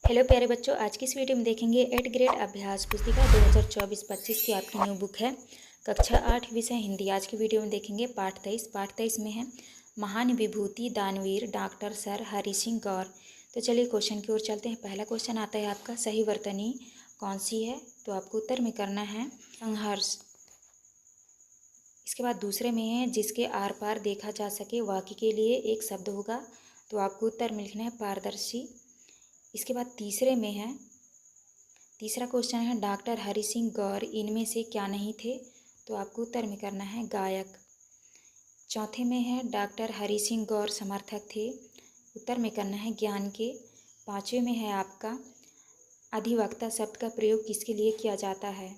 Hello प्यारे बच्चों, आज की इस वीडियो में देखेंगे 8 ग्रेड अभ्यास पुस्तिका 2024-25 की आपकी न्यू बुक है कक्षा 8 विषय हिंदी। आज की वीडियो में देखेंगे पाठ 23 में है महान विभूति दानवीर डॉक्टर सर हरि सिंह गौर। तो चलिए क्वेश्चन की ओर चलते हैं। पहला क्वेश्चन आता है आपका, सही वर्तनी कौन सी है? तो आपको उत्तर में करना है संघर्ष। इसके बाद दूसरे में है जिसके आर पार देखा जा सके, वाक्य के लिए एक शब्द होगा, तो आपको उत्तर में लिखना है पारदर्शी। इसके बाद तीसरे में है, तीसरा क्वेश्चन है डॉक्टर हरि सिंह गौर इनमें से क्या नहीं थे? तो आपको उत्तर में करना है गायक। चौथे में है डॉक्टर हरि सिंह गौर समर्थक थे, उत्तर में करना है ज्ञान के। पाँचवें में है आपका अधिवक्ता शब्द का प्रयोग किसके लिए किया जाता है?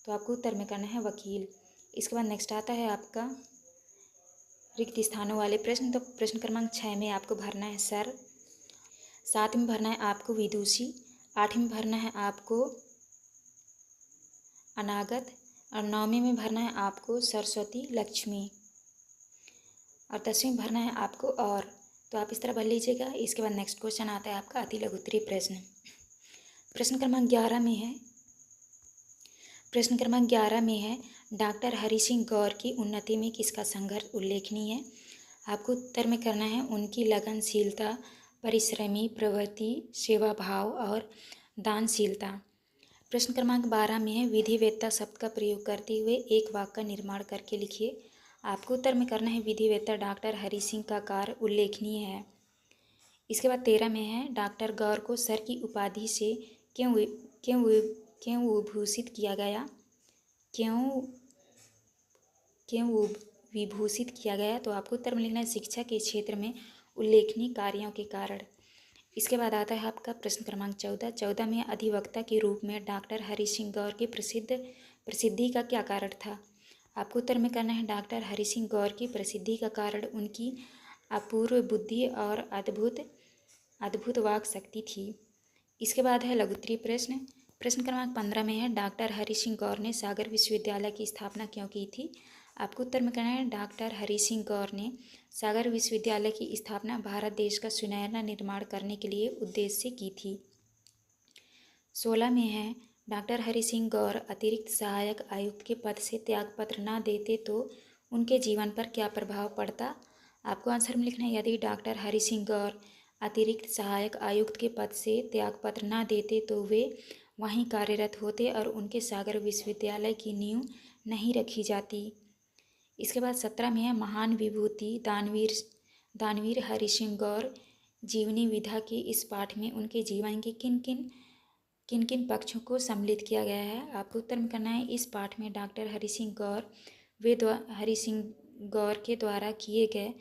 तो आपको उत्तर में करना है वकील। इसके बाद नेक्स्ट आता है आपका रिक्त स्थानों वाले प्रश्न। तो प्रश्न क्रमांक 6 में आपको भरना है सर, 7 में भरना है आपको विदुषी, 8 में भरना है आपको अनागत और 9वें में भरना है आपको सरस्वती लक्ष्मी और 10वें में भरना है आपको और। तो आप इस तरह भर लीजिएगा। इसके बाद नेक्स्ट क्वेश्चन आता है आपका अति लघु उत्तरीय प्रश्न। प्रश्न क्रमांक 11 में है, प्रश्न क्रमांक 11 में है डॉक्टर हरि सिंह गौर की उन्नति में किसका संघर्ष उल्लेखनीय है? आपको उत्तर में करना है उनकी लगनशीलता, परिश्रमी प्रवृत्ति, सेवा भाव और दानशीलता। प्रश्न क्रमांक 12 में है विधिवेत्ता शब्द का प्रयोग करते हुए एक वाक्य का निर्माण करके लिखिए। आपको उत्तर में करना है विधिवेत्ता डॉक्टर हरि सिंह का कार्य उल्लेखनीय है। इसके बाद 13 में है डॉक्टर गौर को सर की उपाधि से क्यों क्यों क्यों विभूषित किया गया? क्यों क्यों विभूषित किया गया? तो आपको उत्तर में लिखना है शिक्षा के क्षेत्र में उल्लेखनीय कार्यों के कारण। इसके बाद आता है आपका प्रश्न क्रमांक 14 में अधिवक्ता के रूप में डॉक्टर हरि सिंह गौर की प्रसिद्धि का क्या कारण था? आपको उत्तर में करना है डॉक्टर हरि सिंह गौर की प्रसिद्धि का कारण उनकी अपूर्व बुद्धि और अद्भुत वाक शक्ति थी। इसके बाद है लघु उत्तरीय प्रश्न। प्रश्न क्रमांक 15 में है डॉक्टर हरि सिंह गौर ने सागर विश्वविद्यालय की स्थापना क्यों की थी? आपको उत्तर में करना है डॉक्टर हरि सिंह गौर ने सागर विश्वविद्यालय की स्थापना भारत देश का सुनहरा निर्माण करने के लिए उद्देश्य से की थी। 16 में है डॉक्टर हरि सिंह गौर अतिरिक्त सहायक आयुक्त के पद से त्यागपत्र न देते तो उनके जीवन पर क्या प्रभाव पड़ता? आपको आंसर में लिखना है यदि डॉक्टर हरि सिंह गौर अतिरिक्त सहायक आयुक्त के पद से त्यागपत्र न देते तो वे वहीं कार्यरत होते और उनके सागर विश्वविद्यालय की नींव नहीं रखी जाती। इसके बाद 17 में है महान विभूति दानवीर हरि सिंह गौर जीवनी विधा के इस पाठ में उनके जीवन के किन किन पक्षों को सम्मिलित किया गया है? आपको उत्तर में करना है इस पाठ में डॉक्टर हरि सिंह गौर के द्वारा किए गए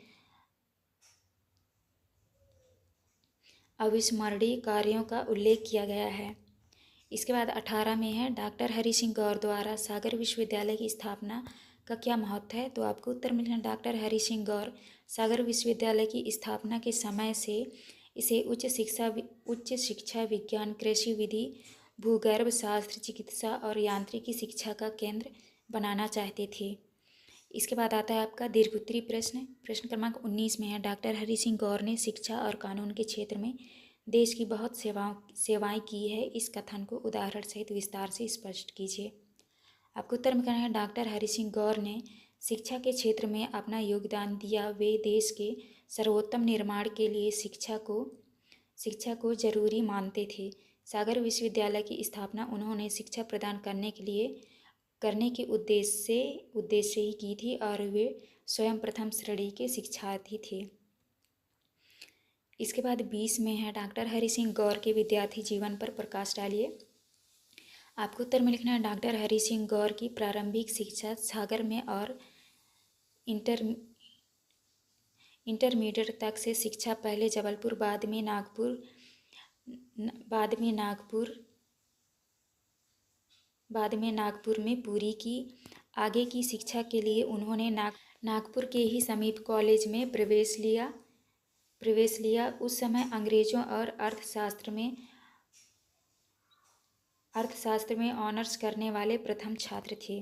अविस्मरणीय कार्यों का उल्लेख किया गया है। इसके बाद 18 में है डॉक्टर हरि सिंह गौर द्वारा सागर विश्वविद्यालय की स्थापना का क्या महत्व है? तो आपको उत्तर मिलना डॉक्टर हरि सिंह गौर सागर विश्वविद्यालय की स्थापना के समय से इसे उच्च शिक्षा विज्ञान, कृषि विधि, भूगर्भ शास्त्र, चिकित्सा और यांत्रिकी शिक्षा का केंद्र बनाना चाहते थे। इसके बाद आता है आपका दीर्घोत्तरीय प्रश्न। प्रश्न क्रमांक 19 में है डॉक्टर हरि सिंह गौर ने शिक्षा और कानून के क्षेत्र में देश की बहुत सेवाएं की है, इस कथन को उदाहरण सहित विस्तार से स्पष्ट कीजिए। आपको उत्तर में कहना है डॉक्टर हरि सिंह गौर ने शिक्षा के क्षेत्र में अपना योगदान दिया। वे देश के सर्वोत्तम निर्माण के लिए शिक्षा को जरूरी मानते थे। सागर विश्वविद्यालय की स्थापना उन्होंने शिक्षा प्रदान करने के उद्देश्य से ही की थी और वे स्वयं प्रथम श्रेणी के शिक्षार्थी थे। इसके बाद 20 में है डॉक्टर हरि सिंह गौर के विद्यार्थी जीवन पर प्रकाश डालिए। आपको उत्तर में लिखना है डॉक्टर हरि सिंह गौर की प्रारंभिक शिक्षा सागर में और इंटरमीडिएट तक से शिक्षा पहले जबलपुर बाद में नागपुर में पूरी की। आगे की शिक्षा के लिए उन्होंने नागपुर के ही समीप कॉलेज में प्रवेश लिया। उस समय अंग्रेजों और अर्थशास्त्र में ऑनर्स करने वाले प्रथम छात्र थे।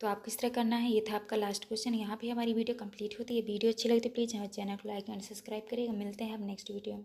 तो आप किस तरह करना है, ये था आपका लास्ट क्वेश्चन। यहाँ पे हमारी वीडियो कंप्लीट होती है। वीडियो अच्छी लगी तो प्लीज़ हमारे चैनल को लाइक एंड सब्सक्राइब करिएगा। मिलते हैं अब नेक्स्ट वीडियो में।